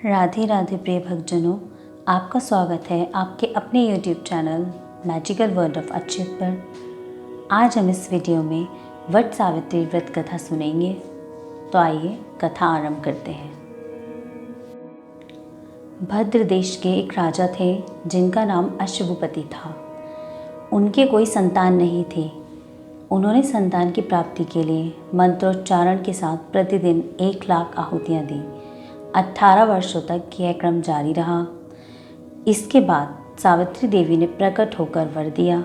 राधे राधे प्रिय भक्तजनों, आपका स्वागत है आपके अपने YouTube channel magical world of Achyut पर। आज हम इस वीडियो में वट सावित्री व्रत कथा सुनेंगे। तो आइए कथा आरंभ करते हैं। भद्र देश के एक राजा थे जिनका नाम अश्वपति था। उनके कोई संतान नहीं थी। उन्होंने संतान की प्राप्ति के लिए मंत्रोच्चारण के साथ प्रतिदिन 1,00,000 आहुतियाँ दी। 18 वर्षों तक यह क्रम जारी रहा। इसके बाद सावित्री देवी ने प्रकट होकर वर दिया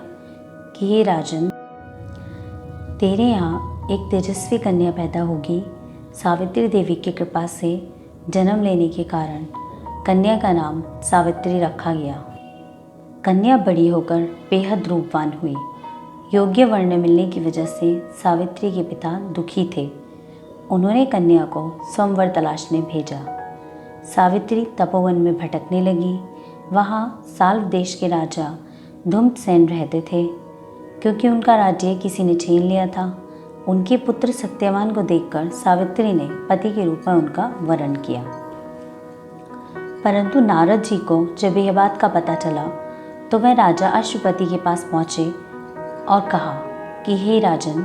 कि हे राजन, तेरे यहाँ एक तेजस्वी कन्या पैदा होगी। सावित्री देवी की कृपा से जन्म लेने के कारण कन्या का नाम सावित्री रखा गया। कन्या बड़ी होकर बेहद रूपवान हुई। योग्य वर्ण मिलने की वजह से सावित्री के पिता दुखी थे। उन्होंने कन्या को स्वयंवर तलाशने भेजा। सावित्री तपोवन में भटकने लगी। वहाँ साल्व देश के राजा धूम्रसेन रहते थे। क्योंकि उनका राज्य किसी ने छीन लिया था, उनके पुत्र सत्यवान को देखकर सावित्री ने पति के रूप में उनका वरण किया। परंतु नारद जी को जब यह बात का पता चला तो वह राजा अश्वपति के पास पहुँचे और कहा कि हे राजन,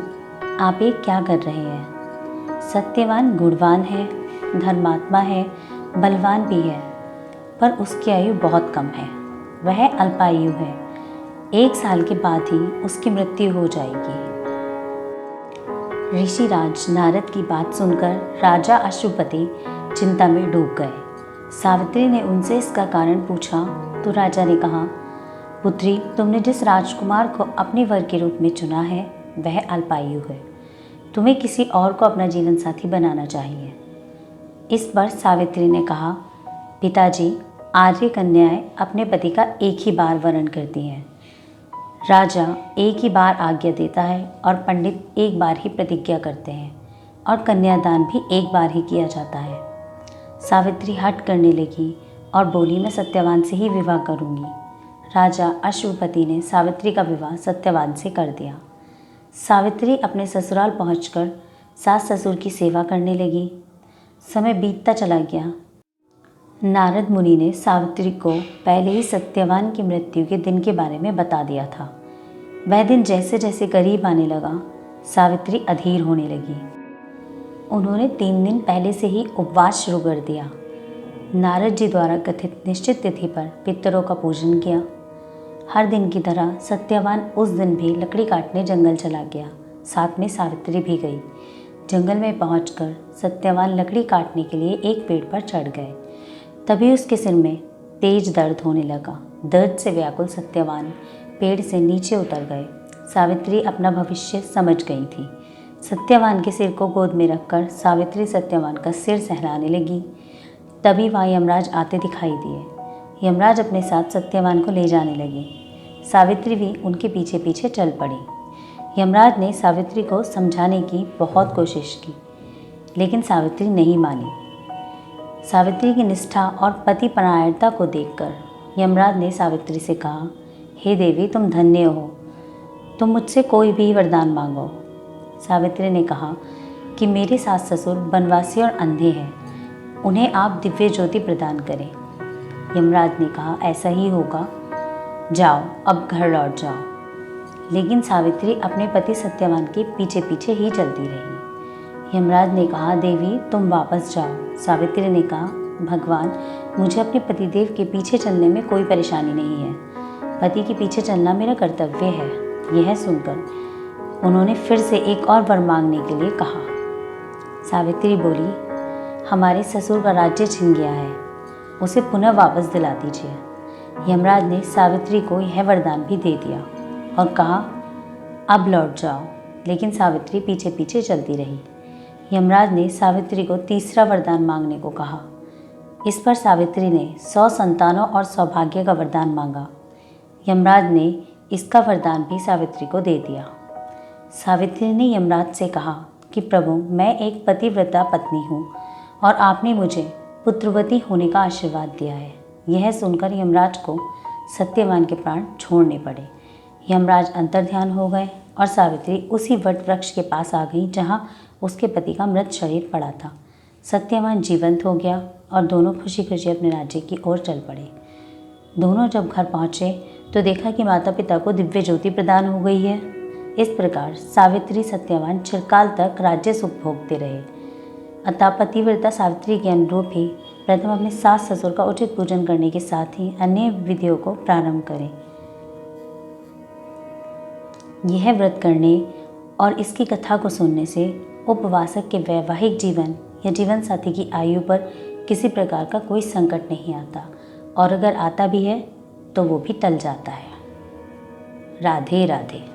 आप ये क्या कर रहे हैं? सत्यवान गुणवान है, धर्मात्मा है, बलवान भी है, पर उसकी आयु बहुत कम है। वह अल्पायु है। 1 साल के बाद ही उसकी मृत्यु हो जाएगी। ऋषिराज नारद की बात सुनकर राजा अश्वपति चिंता में डूब गए। सावित्री ने उनसे इसका कारण पूछा तो राजा ने कहा, पुत्री, तुमने जिस राजकुमार को अपने वर के रूप में चुना है वह अल्पायु है। तुम्हें किसी और को अपना जीवन साथी बनाना चाहिए। इस पर सावित्री ने कहा, पिताजी, आर्य कन्याएं अपने पति का एक ही बार वरण करती हैं। राजा एक ही बार आज्ञा देता है और पंडित एक बार ही प्रतिज्ञा करते हैं और कन्यादान भी एक बार ही किया जाता है। सावित्री हट करने लगी और बोली, मैं सत्यवान से ही विवाह करूंगी। राजा अश्वपति ने सावित्री का विवाह सत्यवान से कर दिया। सावित्री अपने ससुराल पहुंचकर सास ससुर की सेवा करने लगी। समय बीतता चला गया। नारद मुनि ने सावित्री को पहले ही सत्यवान की मृत्यु के दिन के बारे में बता दिया था। वह दिन जैसे जैसे करीब आने लगा, सावित्री अधीर होने लगी। उन्होंने 3 दिन पहले से ही उपवास शुरू कर दिया। नारद जी द्वारा कथित निश्चित तिथि पर पितरों का पूजन किया। हर दिन की तरह सत्यवान उस दिन भी लकड़ी काटने जंगल चला गया। साथ में सावित्री भी गई। जंगल में पहुंचकर सत्यवान लकड़ी काटने के लिए एक पेड़ पर चढ़ गए। तभी उसके सिर में तेज दर्द होने लगा। दर्द से व्याकुल सत्यवान पेड़ से नीचे उतर गए। सावित्री अपना भविष्य समझ गई थी। सत्यवान के सिर को गोद में रखकर सावित्री सत्यवान का सिर सहलाने लगी। तभी वहाँ यमराज आते दिखाई दिए। यमराज अपने साथ सत्यवान को ले जाने लगे। सावित्री भी उनके पीछे पीछे चल पड़ी। यमराज ने सावित्री को समझाने की बहुत कोशिश की, लेकिन सावित्री नहीं मानी। सावित्री की निष्ठा और पतिपरायणता को देखकर यमराज ने सावित्री से कहा, हे देवी, तुम धन्य हो। तुम मुझसे कोई भी वरदान मांगो। सावित्री ने कहा कि मेरे सास ससुर वनवासी और अंधे हैं, उन्हें आप दिव्य ज्योति प्रदान करें। यमराज ने कहा, ऐसा ही होगा, जाओ, अब घर लौट जाओ। लेकिन सावित्री अपने पति सत्यवान के पीछे पीछे ही चलती रही। यमराज ने कहा, देवी, तुम वापस जाओ। सावित्री ने कहा, भगवान, मुझे अपने पतिदेव के पीछे चलने में कोई परेशानी नहीं है। पति के पीछे चलना मेरा कर्तव्य है। यह सुनकर उन्होंने फिर से एक और वर मांगने के लिए कहा। सावित्री बोली, हमारे ससुर का राज्य छिन गया है, उसे पुनः वापस दिला दीजिए। यमराज ने सावित्री को यह वरदान भी दे दिया और कहा, अब लौट जाओ। लेकिन सावित्री पीछे पीछे चलती रही। यमराज ने सावित्री को तीसरा वरदान मांगने को कहा। इस पर सावित्री ने 100 संतानों और सौभाग्य का वरदान मांगा। यमराज ने इसका वरदान भी सावित्री को दे दिया। सावित्री ने यमराज से कहा कि प्रभु, मैं एक पतिव्रता पत्नी हूँ और आपने मुझे पुत्रवती होने का आशीर्वाद दिया है। यह सुनकर यमराज को सत्यवान के प्राण छोड़ने पड़े। यमराज अंतर्ध्यान हो गए और सावित्री उसी वट वृक्ष के पास आ गई जहाँ उसके पति का मृत शरीर पड़ा था। सत्यवान जीवंत हो गया और दोनों खुशी खुशी अपने राज्य की ओर चल पड़े। दोनों जब घर पहुँचे तो देखा कि माता पिता को दिव्य ज्योति प्रदान हो गई है। इस प्रकार सावित्री सत्यवान चिरकाल तक राज्य सुख भोगते रहे। अतः पतिव्रता सावित्री के अनुरूप ही प्रथम अपने सास ससुर का उचित पूजन करने के साथ ही अन्य विधियों को प्रारंभ करें। यह व्रत करने और इसकी कथा को सुनने से उपवासक के वैवाहिक जीवन या जीवन साथी की आयु पर किसी प्रकार का कोई संकट नहीं आता, और अगर आता भी है तो वो भी टल जाता है। राधे राधे।